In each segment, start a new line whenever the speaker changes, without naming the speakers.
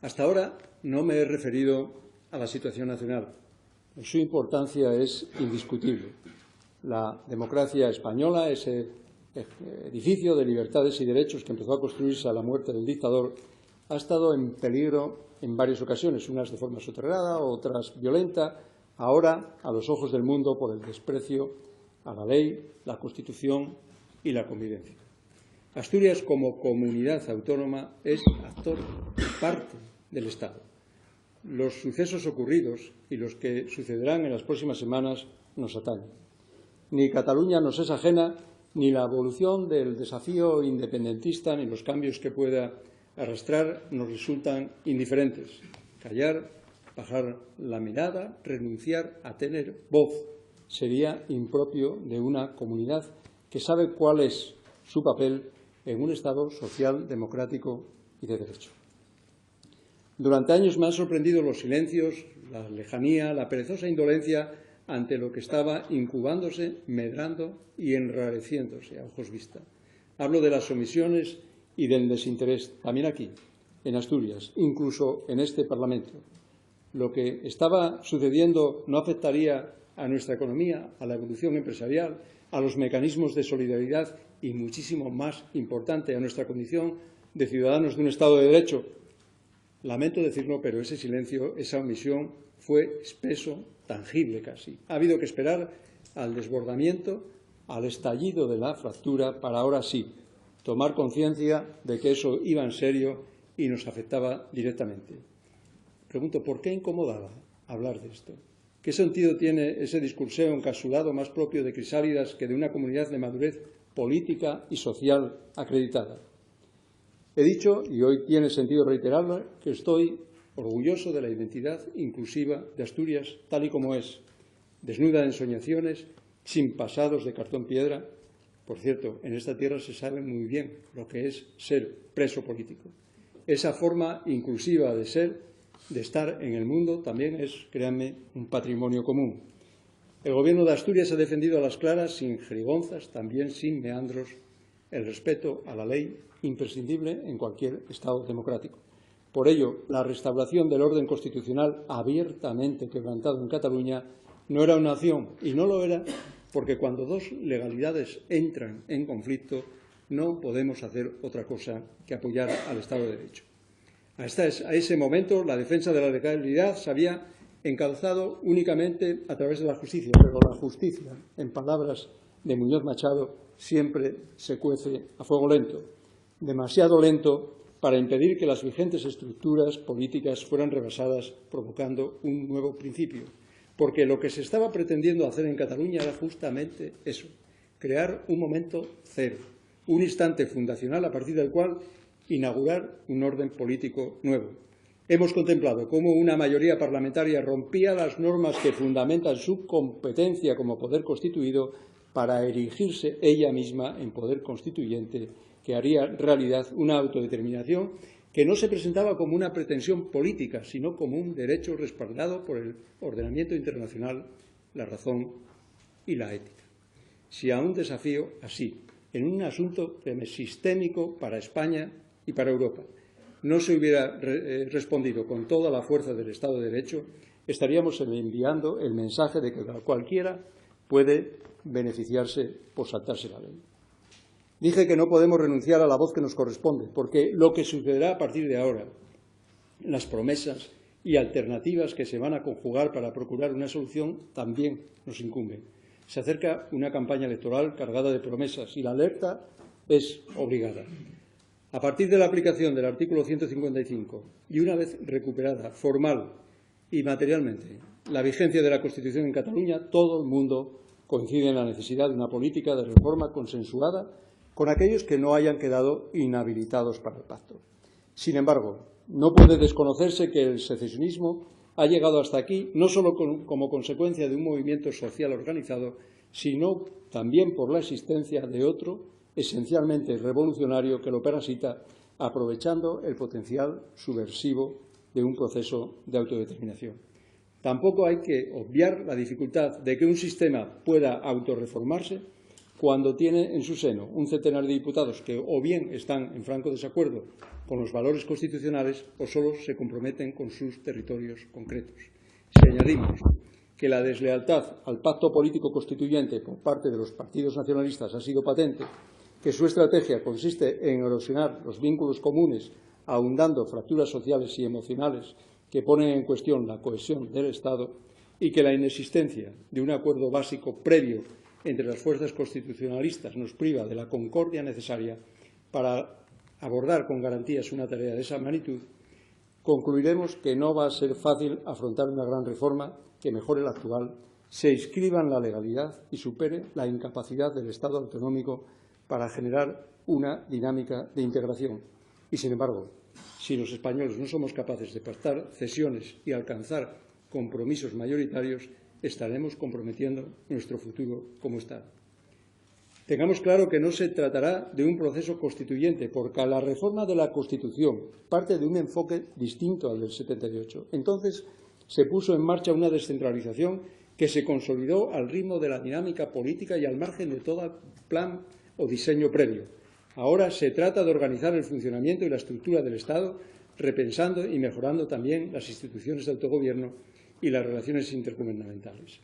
Hasta ahora no me he referido a la situación nacional. Su importancia es indiscutible. La democracia española, ese edificio de libertades y derechos que empezó a construirse a la muerte del dictador, ha estado en peligro en varias ocasiones, unas de forma soterrada, otras violenta, ahora a los ojos del mundo por el desprecio a la ley, la Constitución y la convivencia. Asturias, como comunidad autónoma, es actor y parte del Estado. Los sucesos ocurridos y los que sucederán en las próximas semanas nos atañen. Ni Cataluña nos es ajena, ni la evolución del desafío independentista, ni los cambios que pueda arrastrar nos resultan indiferentes. Callar, bajar la mirada, renunciar a tener voz sería impropio de una comunidad que sabe cuál es su papel en un Estado social, democrático y de derecho. Durante años me han sorprendido los silencios, la lejanía, la perezosa indolencia ante lo que estaba incubándose, medrando y enrareciéndose a ojos vista. Hablo de las omisiones y del desinterés, también aquí, en Asturias, incluso en este Parlamento. Lo que estaba sucediendo no afectaría a nuestra economía, a la evolución empresarial, a los mecanismos de solidaridad y, muchísimo más importante, a nuestra condición de ciudadanos de un Estado de Derecho. Lamento decirlo, pero ese silencio, esa omisión, fue espeso, tangible casi. Ha habido que esperar al desbordamiento, al estallido de la fractura, para ahora sí tomar conciencia de que eso iba en serio y nos afectaba directamente. Pregunto, ¿por qué incomodaba hablar de esto? ¿Qué sentido tiene ese discurseo encapsulado más propio de crisálidas que de una comunidad de madurez política y social acreditada? He dicho, y hoy tiene sentido reiterarlo, que estoy orgulloso de la identidad inclusiva de Asturias tal y como es, desnuda de ensoñaciones, sin pasados de cartón piedra. Por cierto, en esta tierra se sabe muy bien lo que es ser preso político. Esa forma inclusiva de ser, de estar en el mundo, también es, créanme, un patrimonio común. El Gobierno de Asturias ha defendido a las claras, sin jerigonzas, también sin meandros, el respeto a la ley, imprescindible en cualquier Estado democrático. Por ello, la restauración del orden constitucional abiertamente quebrantado en Cataluña no era una opción, y no lo era porque cuando dos legalidades entran en conflicto no podemos hacer otra cosa que apoyar al Estado de Derecho. A ese momento, la defensa de la legalidad se había encalzado únicamente a través de la justicia, pero la justicia, en palabras de Muñoz Machado, siempre se cuece a fuego lento, demasiado lento para impedir que las vigentes estructuras políticas fueran rebasadas, provocando un nuevo principio. Porque lo que se estaba pretendiendo hacer en Cataluña era justamente eso, crear un momento cero, un instante fundacional a partir del cual inaugurar un orden político nuevo. Hemos contemplado cómo una mayoría parlamentaria rompía las normas que fundamentan su competencia como poder constituido para erigirse ella misma en poder constituyente que haría realidad una autodeterminación que no se presentaba como una pretensión política, sino como un derecho respaldado por el ordenamiento internacional, la razón y la ética. Si a un desafío así, en un asunto sistémico para España y para Europa, no se hubiera respondido con toda la fuerza del Estado de Derecho, estaríamos enviando el mensaje de que cualquiera puede beneficiarse por saltarse la ley. Dije que no podemos renunciar a la voz que nos corresponde, porque lo que sucederá a partir de ahora, las promesas y alternativas que se van a conjugar para procurar una solución, también nos incumben. Se acerca una campaña electoral cargada de promesas y la alerta es obligada. A partir de la aplicación del artículo 155 y una vez recuperada formal y materialmente la vigencia de la Constitución en Cataluña, todo el mundo coincide en la necesidad de una política de reforma consensuada con aquellos que no hayan quedado inhabilitados para el pacto. Sin embargo, no puede desconocerse que el secesionismo ha llegado hasta aquí no solo como consecuencia de un movimiento social organizado, sino también por la existencia de otro, esencialmente revolucionario, que lo parasita, aprovechando el potencial subversivo de un proceso de autodeterminación. Tampoco hay que obviar la dificultad de que un sistema pueda autorreformarse cuando tiene en su seno un centenar de diputados que o bien están en franco desacuerdo con los valores constitucionales o solo se comprometen con sus territorios concretos. Si añadimos que la deslealtad al pacto político constituyente por parte de los partidos nacionalistas ha sido patente, que su estrategia consiste en erosionar los vínculos comunes, ahondando fracturas sociales y emocionales que ponen en cuestión la cohesión del Estado, y que la inexistencia de un acuerdo básico previo entre las fuerzas constitucionalistas nos priva de la concordia necesaria para abordar con garantías una tarea de esa magnitud, concluiremos que no va a ser fácil afrontar una gran reforma que mejore la actual, se inscriba en la legalidad y supere la incapacidad del Estado autonómico para generar una dinámica de integración. Y, sin embargo, si los españoles no somos capaces de pactar cesiones y alcanzar compromisos mayoritarios, estaremos comprometiendo nuestro futuro como Estado. Tengamos claro que no se tratará de un proceso constituyente, porque la reforma de la Constitución parte de un enfoque distinto al del 78. Entonces se puso en marcha una descentralización que se consolidó al ritmo de la dinámica política y al margen de todo plan o diseño previo. Ahora se trata de organizar el funcionamiento y la estructura del Estado, repensando y mejorando también las instituciones de autogobierno y las relaciones intergubernamentales.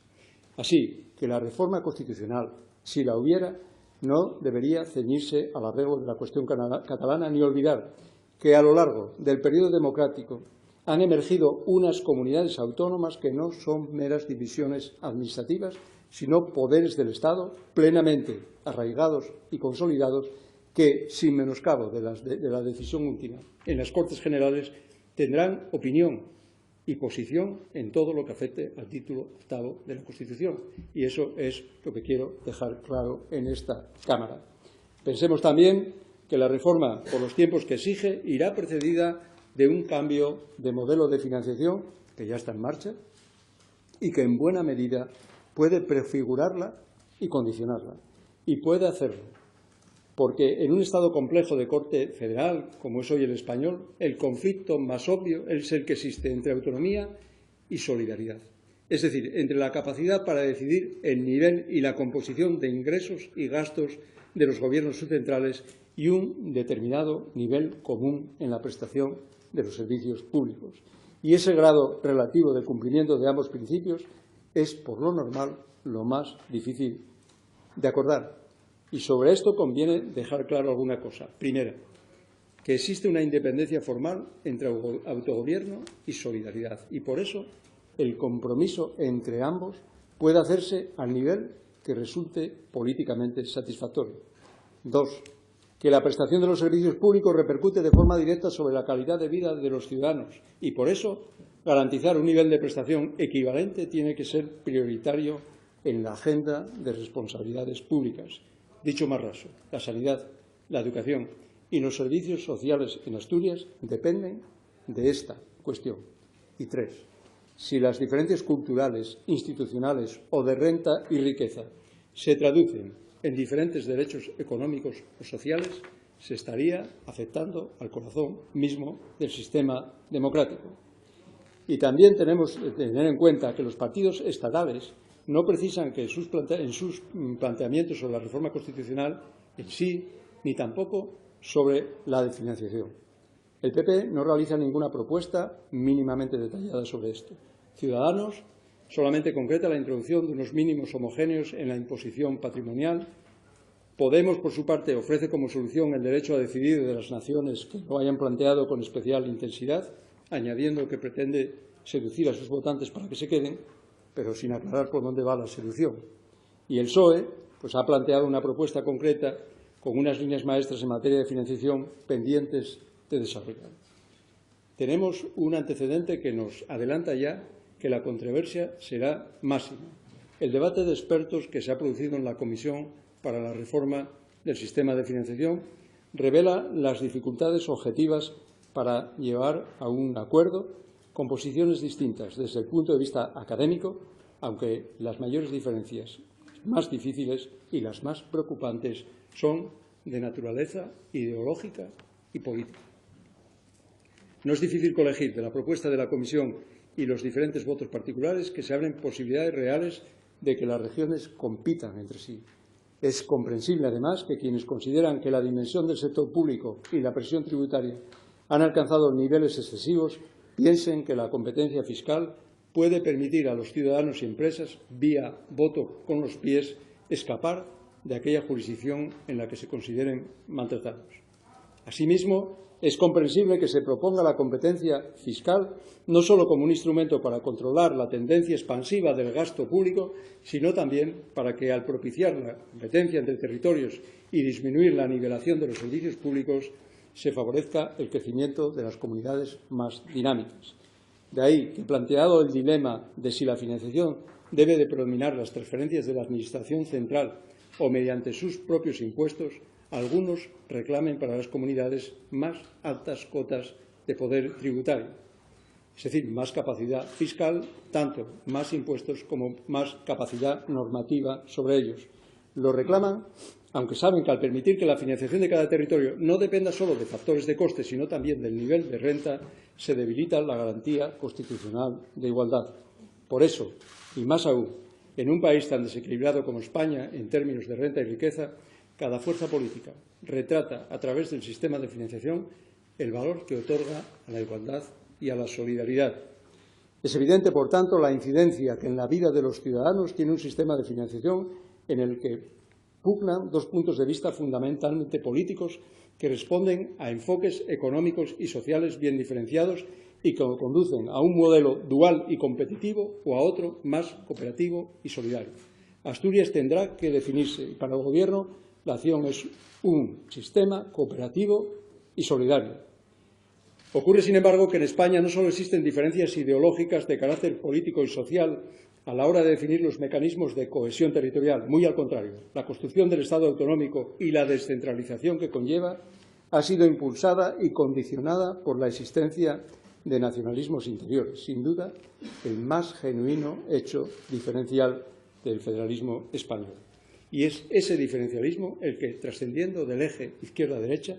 Así que la reforma constitucional, si la hubiera, no debería ceñirse al arreglo de la cuestión catalana ni olvidar que a lo largo del periodo democrático han emergido unas comunidades autónomas que no son meras divisiones administrativas, sino poderes del Estado plenamente arraigados y consolidados que, sin menoscabo de la decisión última en las Cortes Generales, tendrán opinión y posición en todo lo que afecte al título octavo de la Constitución. Y eso es lo que quiero dejar claro en esta Cámara. Pensemos también que la reforma, por los tiempos que exige, irá precedida de un cambio de modelo de financiación que ya está en marcha y que en buena medida puede prefigurarla y condicionarla. Y puede hacerlo, porque en un Estado complejo de corte federal, como es hoy el español, el conflicto más obvio es el que existe entre autonomía y solidaridad. Es decir, entre la capacidad para decidir el nivel y la composición de ingresos y gastos de los gobiernos subcentrales y un determinado nivel común en la prestación de los servicios públicos. Y ese grado relativo de cumplimiento de ambos principios es, por lo normal, lo más difícil de acordar. Y sobre esto conviene dejar claro alguna cosa. Primera, que existe una independencia formal entre autogobierno y solidaridad. Y por eso el compromiso entre ambos puede hacerse al nivel que resulte políticamente satisfactorio. Dos, que la prestación de los servicios públicos repercute de forma directa sobre la calidad de vida de los ciudadanos. Y por eso garantizar un nivel de prestación equivalente tiene que ser prioritario en la agenda de responsabilidades públicas. Dicho más raso, la sanidad, la educación y los servicios sociales en Asturias dependen de esta cuestión. Y tres, si las diferencias culturales, institucionales o de renta y riqueza se traducen en diferentes derechos económicos o sociales, se estaría afectando al corazón mismo del sistema democrático. Y también tenemos que tener en cuenta que los partidos estatales no precisan que en sus planteamientos sobre la reforma constitucional en sí, ni tampoco sobre la de financiación. El PP no realiza ninguna propuesta mínimamente detallada sobre esto. Ciudadanos solamente concreta la introducción de unos mínimos homogéneos en la imposición patrimonial. Podemos, por su parte, ofrece como solución el derecho a decidir de las naciones que lo hayan planteado con especial intensidad, añadiendo que pretende seducir a sus votantes para que se queden, pero sin aclarar por dónde va la seducción. Y el PSOE pues, ha planteado una propuesta concreta con unas líneas maestras en materia de financiación pendientes de desarrollar. Tenemos un antecedente que nos adelanta ya que la controversia será máxima. El debate de expertos que se ha producido en la Comisión para la Reforma del Sistema de Financiación revela las dificultades objetivas para llevar a un acuerdo con posiciones distintas desde el punto de vista académico, aunque las mayores diferencias más difíciles y las más preocupantes son de naturaleza ideológica y política. No es difícil colegir de la propuesta de la Comisión y los diferentes votos particulares que se abren posibilidades reales de que las regiones compitan entre sí. Es comprensible, además, que quienes consideran que la dimensión del sector público y la presión tributaria han alcanzado niveles excesivos piensen que la competencia fiscal puede permitir a los ciudadanos y empresas, vía voto con los pies, escapar de aquella jurisdicción en la que se consideren maltratados. Asimismo, es comprensible que se proponga la competencia fiscal no solo como un instrumento para controlar la tendencia expansiva del gasto público, sino también para que, al propiciar la competencia entre territorios y disminuir la nivelación de los servicios públicos, se favorezca el crecimiento de las comunidades más dinámicas. De ahí que, planteado el dilema de si la financiación debe de predominar las transferencias de la Administración central o mediante sus propios impuestos, algunos reclamen para las comunidades más altas cotas de poder tributario, es decir, más capacidad fiscal, tanto más impuestos como más capacidad normativa sobre ellos. Lo reclaman, aunque saben que al permitir que la financiación de cada territorio no dependa solo de factores de coste, sino también del nivel de renta, se debilita la garantía constitucional de igualdad. Por eso, y más aún, en un país tan desequilibrado como España en términos de renta y riqueza, cada fuerza política retrata a través del sistema de financiación el valor que otorga a la igualdad y a la solidaridad. Es evidente, por tanto, la incidencia que en la vida de los ciudadanos tiene un sistema de financiación en el que pugnan dos puntos de vista fundamentalmente políticos que responden a enfoques económicos y sociales bien diferenciados y que conducen a un modelo dual y competitivo o a otro más cooperativo y solidario. Asturias tendrá que definirse y para el Gobierno la acción es un sistema cooperativo y solidario. Ocurre, sin embargo, que en España no solo existen diferencias ideológicas de carácter político y social a la hora de definir los mecanismos de cohesión territorial. Muy al contrario, la construcción del Estado autonómico y la descentralización que conlleva ha sido impulsada y condicionada por la existencia de nacionalismos interiores, sin duda el más genuino hecho diferencial del federalismo español. Y es ese diferencialismo el que, trascendiendo del eje izquierda-derecha,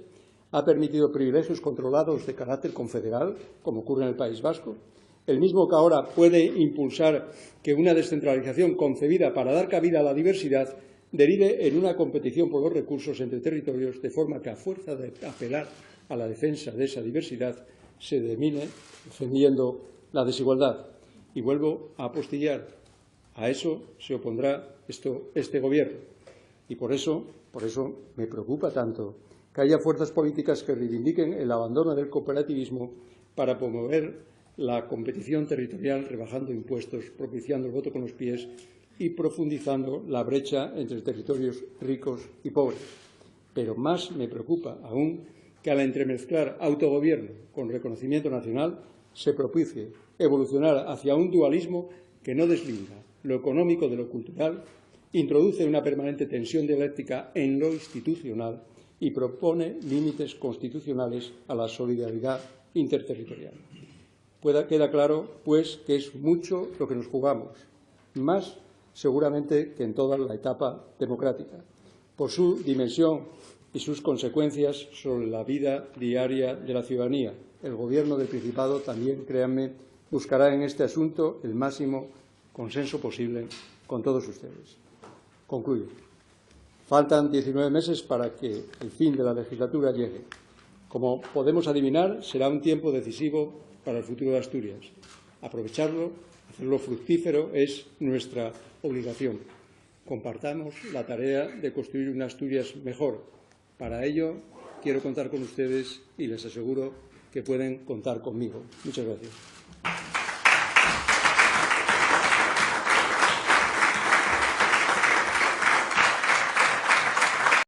ha permitido privilegios controlados de carácter confederal, como ocurre en el País Vasco, el mismo que ahora puede impulsar que una descentralización concebida para dar cabida a la diversidad derive en una competición por los recursos entre territorios, de forma que, a fuerza de apelar a la defensa de esa diversidad, se termine defendiendo la desigualdad. Y vuelvo a apostillar, a eso se opondrá este Gobierno. Y por eso me preocupa tanto que haya fuerzas políticas que reivindiquen el abandono del cooperativismo para promover la competición territorial, rebajando impuestos, propiciando el voto con los pies y profundizando la brecha entre territorios ricos y pobres. Pero más me preocupa aún que al entremezclar autogobierno con reconocimiento nacional se propicie evolucionar hacia un dualismo que no deslinda lo económico de lo cultural, introduce una permanente tensión dialéctica en lo institucional y propone límites constitucionales a la solidaridad interterritorial. Queda claro, pues, que es mucho lo que nos jugamos, más seguramente que en toda la etapa democrática, por su dimensión y sus consecuencias sobre la vida diaria de la ciudadanía. El Gobierno del Principado también, créanme, buscará en este asunto el máximo consenso posible con todos ustedes. Concluyo. Faltan 19 meses para que el fin de la legislatura llegue. Como podemos adivinar, será un tiempo decisivo para el futuro de Asturias. Aprovecharlo, hacerlo fructífero, es nuestra obligación. Compartamos la tarea de construir una Asturias mejor. Para ello, quiero contar con ustedes y les aseguro que pueden contar conmigo. Muchas gracias.